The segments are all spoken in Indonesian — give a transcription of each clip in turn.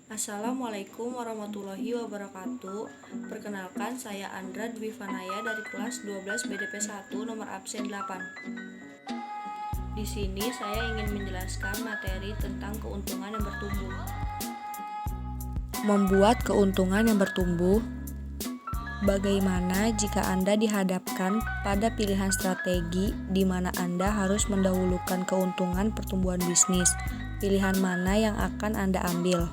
Assalamualaikum warahmatullahi wabarakatuh. Perkenalkan, saya Andra Dwi Fanaya dari kelas 12 BDP 1 nomor absen 8. Di sini saya ingin menjelaskan materi tentang keuntungan yang bertumbuh. Membuat keuntungan yang bertumbuh. Bagaimana jika Anda dihadapkan pada pilihan strategi di mana Anda harus mendahulukan keuntungan pertumbuhan bisnis? Pilihan mana yang akan Anda ambil?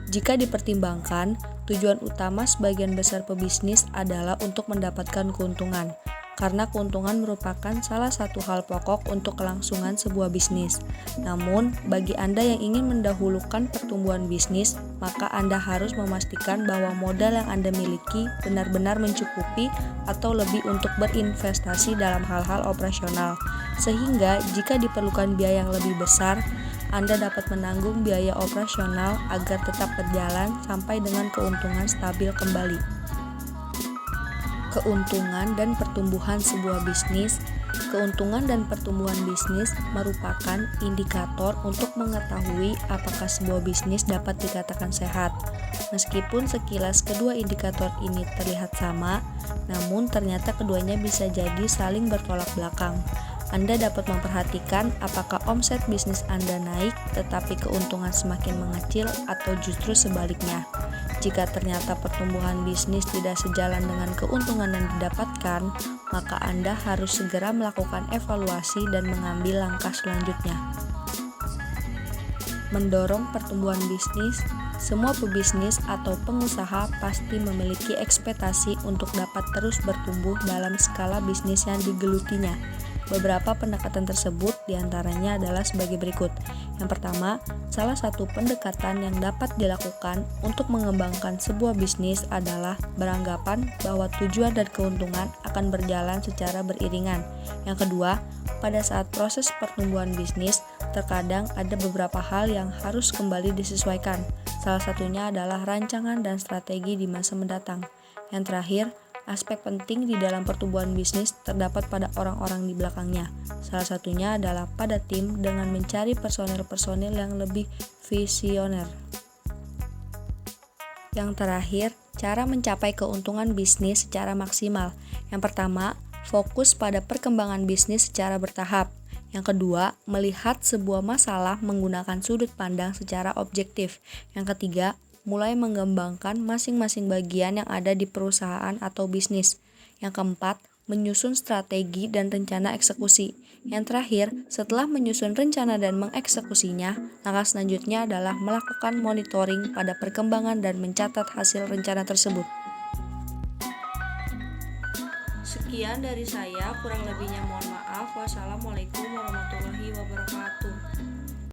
Jika dipertimbangkan, tujuan utama sebagian besar pebisnis adalah untuk mendapatkan keuntungan, karena keuntungan merupakan salah satu hal pokok untuk kelangsungan sebuah bisnis. Namun, bagi Anda yang ingin mendahulukan pertumbuhan bisnis, maka Anda harus memastikan bahwa modal yang Anda miliki benar-benar mencukupi atau lebih untuk berinvestasi dalam hal-hal operasional, sehingga jika diperlukan biaya yang lebih besar, Anda dapat menanggung biaya operasional agar tetap berjalan sampai dengan keuntungan stabil kembali. Keuntungan dan pertumbuhan sebuah bisnis. Keuntungan dan pertumbuhan bisnis merupakan indikator untuk mengetahui apakah sebuah bisnis dapat dikatakan sehat. Meskipun sekilas kedua indikator ini terlihat sama, namun ternyata keduanya bisa jadi saling bertolak belakang. Anda dapat memperhatikan apakah omset bisnis Anda naik tetapi keuntungan semakin mengecil atau justru sebaliknya. Jika ternyata pertumbuhan bisnis tidak sejalan dengan keuntungan yang didapatkan, maka Anda harus segera melakukan evaluasi dan mengambil langkah selanjutnya. Mendorong pertumbuhan bisnis. Semua pebisnis atau pengusaha pasti memiliki ekspektasi untuk dapat terus bertumbuh dalam skala bisnis yang digelutinya. Beberapa pendekatan tersebut diantaranya adalah sebagai berikut. Yang pertama, salah satu pendekatan yang dapat dilakukan untuk mengembangkan sebuah bisnis adalah beranggapan bahwa tujuan dan keuntungan akan berjalan secara beriringan. Yang kedua, pada saat proses pertumbuhan bisnis, terkadang ada beberapa hal yang harus kembali disesuaikan. Salah satunya adalah rancangan dan strategi di masa mendatang. Yang terakhir, aspek penting di dalam pertumbuhan bisnis terdapat pada orang-orang di belakangnya. Salah satunya adalah pada tim dengan mencari personil-personil yang lebih visioner. Yang terakhir, cara mencapai keuntungan bisnis secara maksimal. Yang pertama, fokus pada perkembangan bisnis secara bertahap. Yang kedua, melihat sebuah masalah menggunakan sudut pandang secara objektif. Yang ketiga, mulai mengembangkan masing-masing bagian yang ada di perusahaan atau bisnis. Yang keempat, menyusun strategi dan rencana eksekusi. Yang terakhir, setelah menyusun rencana dan mengeksekusinya, langkah selanjutnya adalah melakukan monitoring pada perkembangan dan mencatat hasil rencana tersebut. Sekian dari saya, kurang lebihnya mohon maaf. Wassalamualaikum warahmatullahi wabarakatuh.